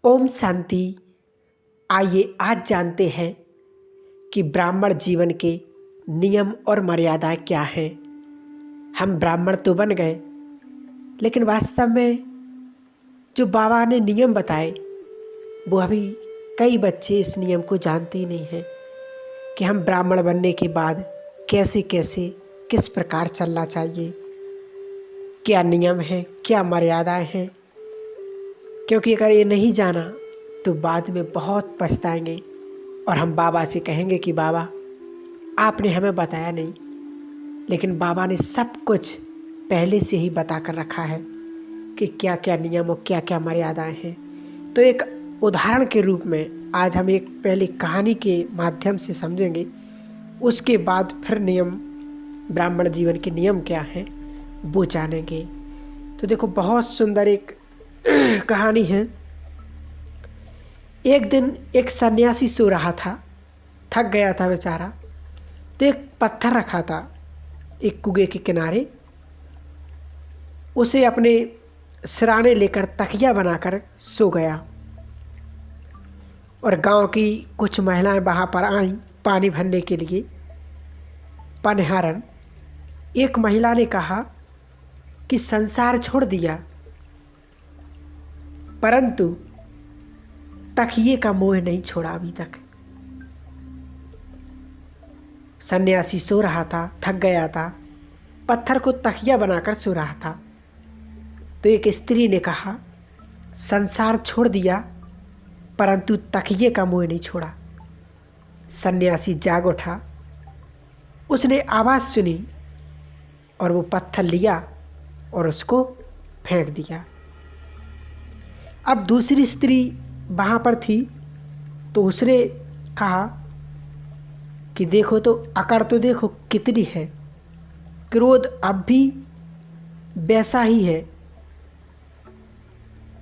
ओम शांति। आइए आज जानते हैं कि ब्राह्मण जीवन के नियम और मर्यादाएं क्या हैं। हम ब्राह्मण तो बन गए, लेकिन वास्तव में जो बाबा ने नियम बताए वो अभी कई बच्चे इस नियम को जानते ही नहीं हैं कि हम ब्राह्मण बनने के बाद कैसे कैसे किस प्रकार चलना चाहिए, क्या नियम है, क्या मर्यादाएं हैं। क्योंकि अगर ये नहीं जाना तो बाद में बहुत पछताएंगे और हम बाबा से कहेंगे कि बाबा आपने हमें बताया नहीं। लेकिन बाबा ने सब कुछ पहले से ही बता कर रखा है कि क्या क्या नियम और क्या क्या मर्यादाएं हैं। तो एक उदाहरण के रूप में आज हम एक पहले कहानी के माध्यम से समझेंगे, उसके बाद फिर नियम, ब्राह्मण जीवन के नियम क्या हैं वो जानेंगे। तो देखो, बहुत सुंदर एक कहानी है। एक दिन एक सन्यासी सो रहा था, थक गया था बेचारा। तो एक पत्थर रखा था एक कुएं के किनारे, उसे अपने सिराने लेकर तकिया बनाकर सो गया। और गांव की कुछ महिलाएं वहाँ पर आईं पानी भरने के लिए, पनहारन। एक महिला ने कहा कि संसार छोड़ दिया, परंतु तकिए का मोह नहीं छोड़ा अभी तक। सन्यासी सो रहा था, थक गया था, पत्थर को तकिया बनाकर सो रहा था। तो एक स्त्री ने कहा, संसार छोड़ दिया परंतु तकिए का मोह नहीं छोड़ा। सन्यासी जाग उठा, उसने आवाज़ सुनी और वो पत्थर लिया और उसको फेंक दिया। अब दूसरी स्त्री वहाँ पर थी, तो उसने कहा कि देखो तो अकड़ तो देखो कितनी है, क्रोध अब भी वैसा ही है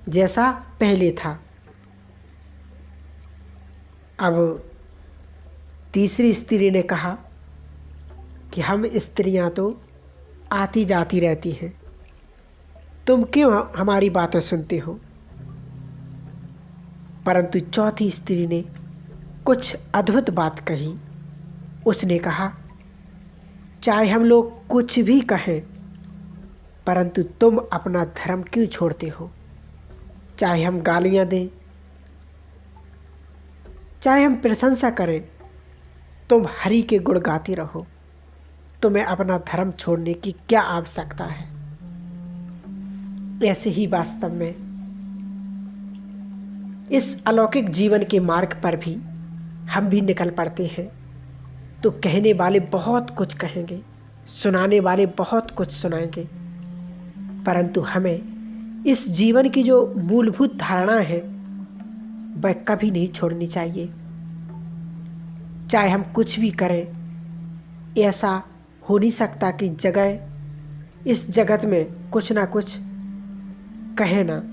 जैसा पहले था। अब तीसरी स्त्री ने कहा कि हम स्त्रियां तो आती जाती रहती हैं, तुम क्यों हमारी बातें सुनते हो। परंतु चौथी स्त्री ने कुछ अद्भुत बात कही। उसने कहा, चाहे हम लोग कुछ भी कहें, परंतु तुम अपना धर्म क्यों छोड़ते हो। चाहे हम गालियां दें, चाहे हम प्रशंसा करें, तुम हरि के गुण गाते रहो। तुम्हें अपना धर्म छोड़ने की क्या आवश्यकता है। ऐसे ही वास्तव में इस अलौकिक जीवन के मार्ग पर भी हम भी निकल पड़ते हैं। तो कहने वाले बहुत कुछ कहेंगे, सुनाने वाले बहुत कुछ सुनाएंगे, परंतु हमें इस जीवन की जो मूलभूत धारणा है वह कभी नहीं छोड़नी चाहिए। चाहे हम कुछ भी करें, ऐसा हो नहीं सकता कि इस जगत में कुछ ना कुछ कहे ना।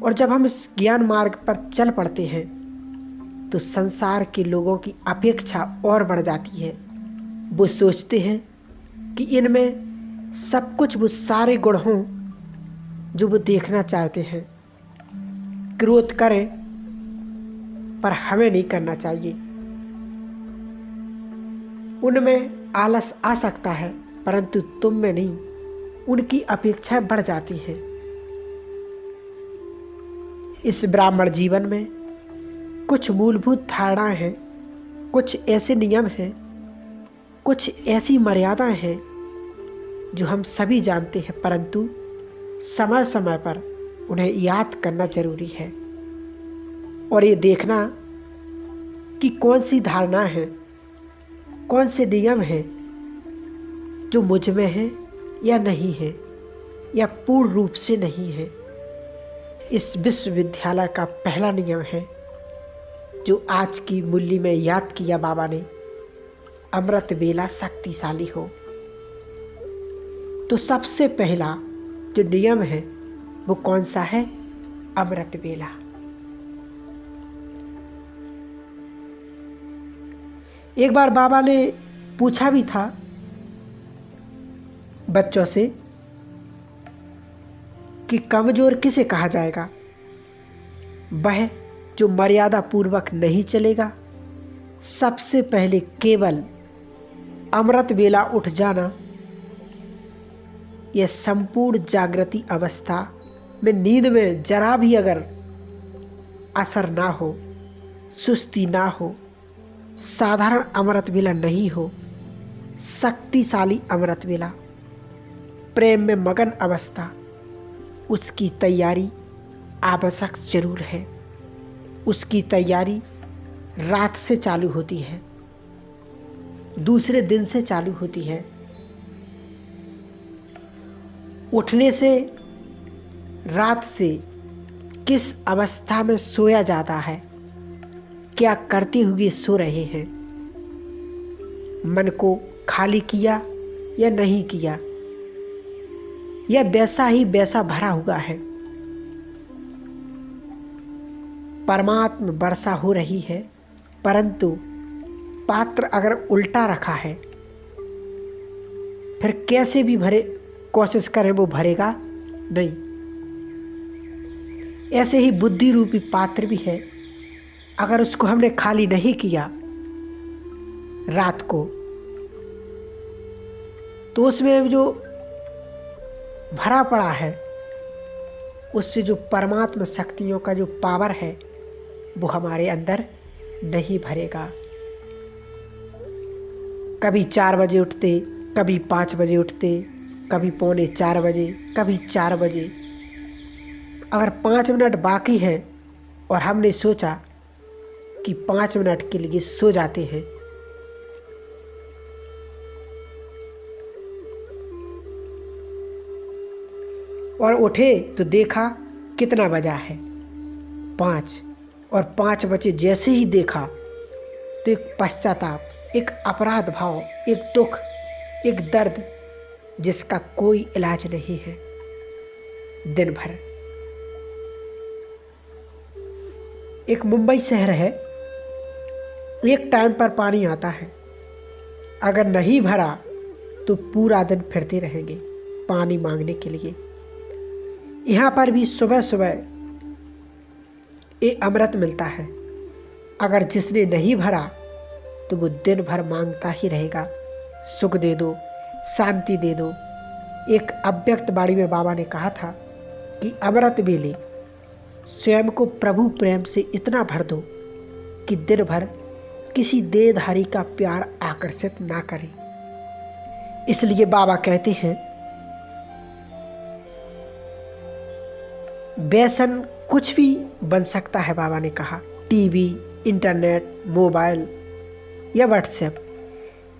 और जब हम इस ज्ञान मार्ग पर चल पड़ते हैं तो संसार के लोगों की अपेक्षा और बढ़ जाती है। वो सोचते हैं कि इनमें सब कुछ वो सारे गुण हों जो वो देखना चाहते हैं। क्रोध करें, पर हमें नहीं करना चाहिए। उनमें आलस आ सकता है, परंतु तुम में नहीं। उनकी अपेक्षाएं बढ़ जाती हैं। इस ब्राह्मण जीवन में कुछ मूलभूत धारणाएं हैं, कुछ ऐसे नियम हैं, कुछ ऐसी मर्यादाएं हैं जो हम सभी जानते हैं, परंतु समय समय पर उन्हें याद करना जरूरी है। और ये देखना कि कौन सी धारणा है, कौन से नियम हैं जो मुझ में है या नहीं है, या पूर्ण रूप से नहीं है। इस विश्वविद्यालय का पहला नियम है जो आज की मूल्य में याद किया बाबा ने, अमृत बेला शक्तिशाली हो। तो सबसे पहला जो नियम है वो कौन सा है? अमृत बेला। एक बार बाबा ने पूछा भी था बच्चों से कि कमजोर किसे कहा जाएगा। वह जो मर्यादा पूर्वक नहीं चलेगा। सबसे पहले केवल अमृत वेला उठ जाना, यह संपूर्ण जागृति अवस्था में नींद में जरा भी अगर असर ना हो, सुस्ती ना हो, साधारण अमृत वेला नहीं हो, शक्तिशाली अमृत वेला, प्रेम में मगन अवस्था, उसकी तैयारी आवश्यक जरूर है। उसकी तैयारी रात से चालू होती है, दूसरे दिन से चालू होती है। उठने से रात से किस अवस्था में सोया जाता है, क्या करते हुए सो रहे हैं, मन को खाली किया या नहीं किया, यह वैसा ही वैसा भरा हुआ है। परमात्म वर्षा हो रही है, परंतु पात्र अगर उल्टा रखा है, फिर कैसे भी भरे कोशिश करें वो भरेगा नहीं। ऐसे ही बुद्धि रूपी पात्र भी है, अगर उसको हमने खाली नहीं किया रात को, तो उसमें जो भरा पड़ा है, उससे जो परमात्मा शक्तियों का जो पावर है वो हमारे अंदर नहीं भरेगा। कभी 4 बजे उठते, कभी 5 बजे उठते, कभी 3:45 बजे, कभी 4 बजे। अगर 5 मिनट बाकी है और हमने सोचा कि 5 मिनट के लिए सो जाते हैं, और उठे तो देखा कितना बजा है 5, और 5 बजे जैसे ही देखा तो एक पश्चाताप, एक अपराध भाव, एक दुख, एक दर्द जिसका कोई इलाज नहीं है। दिन भर एक मुंबई शहर है, एक टाइम पर पानी आता है, अगर नहीं भरा तो पूरा दिन फिरते रहेंगे पानी मांगने के लिए। यहाँ पर भी सुबह सुबह ये अमृत मिलता है, अगर जिसने नहीं भरा तो वो दिन भर मांगता ही रहेगा, सुख दे दो, शांति दे दो। एक अव्यक्त वाणी में बाबा ने कहा था कि अमृत वेले स्वयं को प्रभु प्रेम से इतना भर दो कि दिन भर किसी देहधारी का प्यार आकर्षित ना करे। इसलिए बाबा कहते हैं, व्यसन कुछ भी बन सकता है। बाबा ने कहा टीवी, इंटरनेट, मोबाइल या व्हाट्सएप,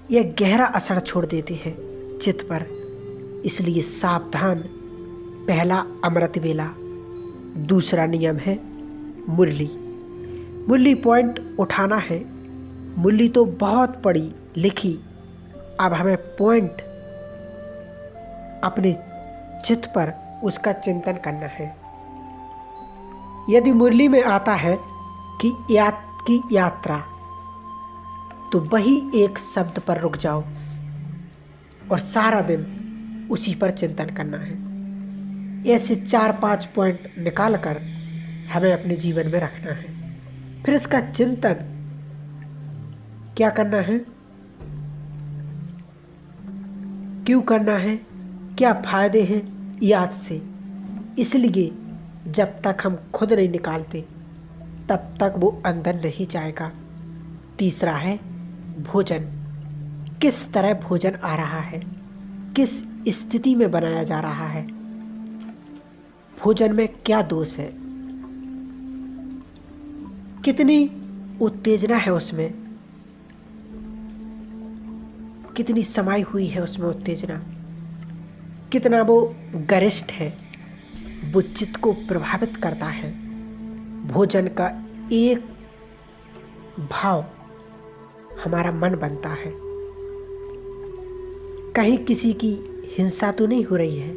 यह गहरा असर छोड़ देते हैं चित्त पर। इसलिए सावधान। पहला अमृत वेला, दूसरा नियम है मुरली। मुरली पॉइंट उठाना है। मुरली तो बहुत पड़ी लिखी, अब हमें पॉइंट अपने चित्त पर उसका चिंतन करना है। यदि मुरली में आता है कि यात्रा, तो वही एक शब्द पर रुक जाओ और सारा दिन उसी पर चिंतन करना है। ऐसे 4-5 पॉइंट निकाल कर हमें अपने जीवन में रखना है। फिर इसका चिंतन क्या करना है, क्यों करना है, क्या फायदे हैं याद से। इसलिए जब तक हम खुद नहीं निकालते तब तक वो अंदर नहीं जाएगा। तीसरा है भोजन। किस तरह भोजन आ रहा है, किस स्थिति में बनाया जा रहा है, भोजन में क्या दोष है, कितनी उत्तेजना है उसमें, कितनी समाई हुई है उसमें उत्तेजना, कितना वो गरिष्ठ है, वो चित्त को प्रभावित करता है। भोजन का एक भाव हमारा मन बनता है। कहीं किसी की हिंसा तो नहीं हो रही है,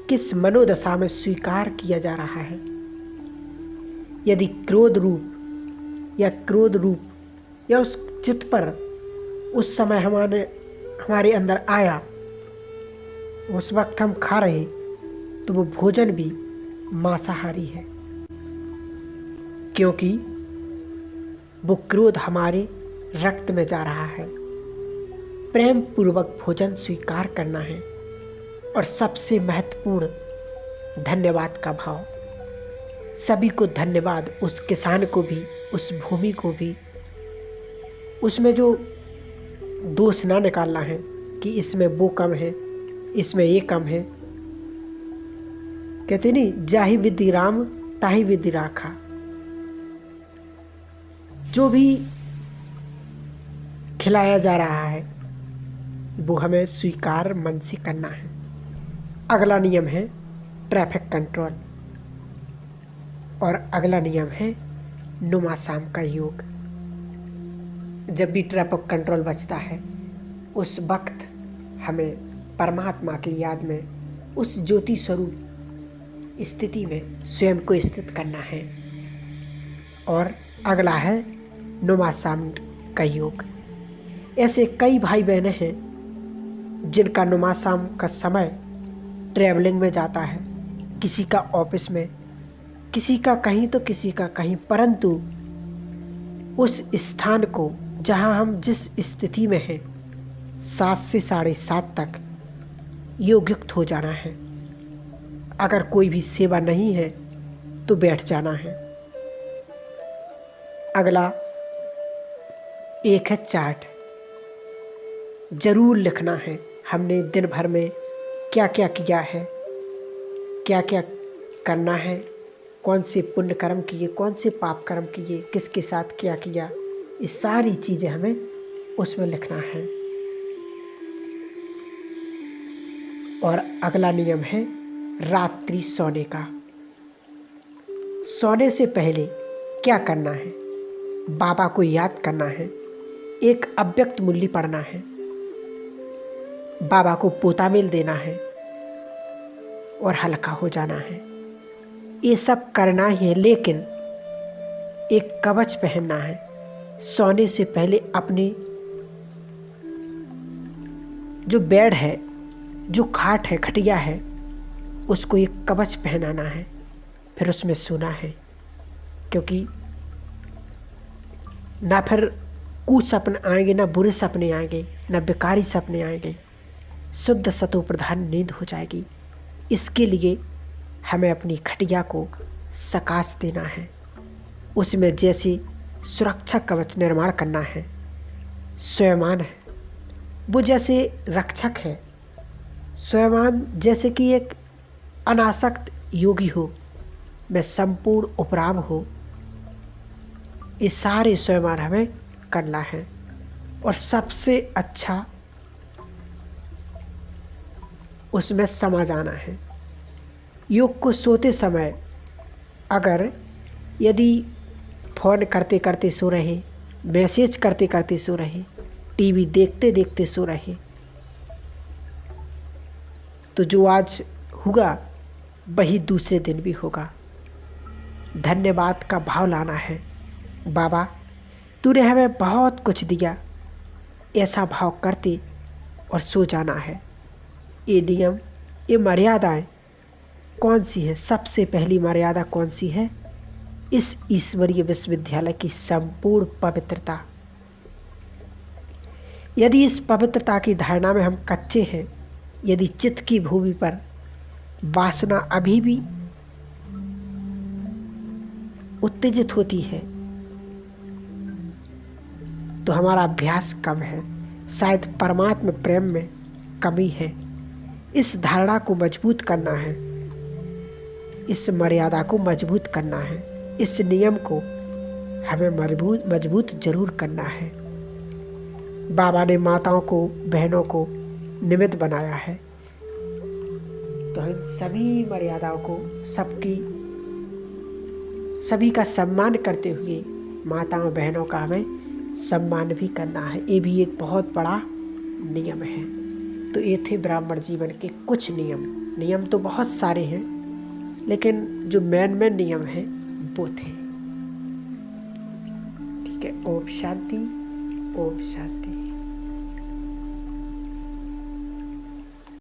किस मनोदशा में स्वीकार किया जा रहा है। यदि क्रोध रूप या उस चित्त पर उस समय हमारे अंदर आया, उस वक्त हम खा रहे, तो वो भोजन भी मांसाहारी है। क्योंकि वो क्रोध हमारे रक्त में जा रहा है। प्रेम पूर्वक भोजन स्वीकार करना है और सबसे महत्वपूर्ण धन्यवाद का भाव। सभी को धन्यवाद, उस किसान को भी, उस भूमि को भी। उसमें जो दोष ना निकालना है कि इसमें वो कम है, इसमें ये कम है। कहते नहीं, जाहि विधि राम ताहि विधि राखा। जो भी खिलाया जा रहा है वो हमें स्वीकार मन से करना है। अगला नियम है ट्रैफिक कंट्रोल और अगला नियम है नुमा शाम का योग। जब भी ट्रैफिक कंट्रोल बचता है उस वक्त हमें परमात्मा की याद में, उस ज्योति स्वरूप स्थिति में स्वयं को स्थित करना है। और अगला है नुमा शाम का योग। ऐसे कई भाई बहनें हैं जिनका नुमा शाम का समय ट्रैवलिंग में जाता है, किसी का ऑफिस में, किसी का कहीं तो किसी का कहीं, परंतु उस स्थान को जहां हम जिस स्थिति में हैं 7 से 7:30 तक योगयुक्त हो जाना है। अगर कोई भी सेवा नहीं है तो बैठ जाना है। अगला एक है चार्ट। जरूर लिखना है हमने दिन भर में क्या क्या किया है, क्या क्या करना है, कौन से पुण्य कर्म किए, कौन से पाप कर्म किए, किसके साथ क्या किया, ये सारी चीज़ें हमें उसमें लिखना है। और अगला नियम है रात्रि सोने का। सोने से पहले क्या करना है? बाबा को याद करना है, एक अव्यक्त मूल्य पढ़ना है, बाबा को पोता मेल देना है और हल्का हो जाना है। ये सब करना ही है, लेकिन एक कवच पहनना है। सोने से पहले अपनी जो बेड है, जो खाट है, खटिया है, उसको एक कवच पहनाना है, फिर उसमें सोना है। क्योंकि ना फिर कुछ सपने आएंगे, ना बुरे सपने आएंगे, ना बेकारी सपने आएंगे, शुद्ध सतो प्रधान नींद हो जाएगी। इसके लिए हमें अपनी खटिया को सकाश देना है, उसमें जैसे सुरक्षा कवच निर्माण करना है। स्वयमान है वो जैसे रक्षक है, स्वयमान जैसे कि एक अनासक्त योगी हो, मैं संपूर्ण उपराम हो। ये सारे स्वयमान हमें करना है। और सबसे अच्छा उसमें समा जाना है। योग को सोते समय अगर यदि फ़ोन करते करते सो रहे, मैसेज करते करते सो रहे, टीवी देखते देखते सो रहे, तो जो आज होगा वही दूसरे दिन भी होगा। धन्यवाद का भाव लाना है। बाबा तूने हमें बहुत कुछ दिया, ऐसा भाव करते और सो जाना है। ये नियम, ये मर्यादाएं कौन सी है? सबसे पहली मर्यादा कौन सी है? इस ईश्वरीय विश्वविद्यालय की संपूर्ण पवित्रता। यदि इस पवित्रता की धारणा में हम कच्चे हैं, यदि चित्त की भूमि पर वासना अभी भी उत्तेजित होती है, तो हमारा अभ्यास कम है, शायद परमात्मा प्रेम में कमी है। इस धारणा को मजबूत करना है, इस मर्यादा को मजबूत करना है, इस नियम को हमें मजबूत जरूर करना है। बाबा ने माताओं को, बहनों को निमित्त बनाया है, तो इन सभी मर्यादाओं को, सभी का सम्मान करते हुए माताओं बहनों का हमें सम्मान भी करना है। ये भी एक बहुत बड़ा नियम है। तो ये थे ब्राह्मण जीवन के कुछ नियम। नियम तो बहुत सारे हैं, लेकिन जो मेन नियम हैं वो थे। ठीक है। ओम शांति, ओम शांति।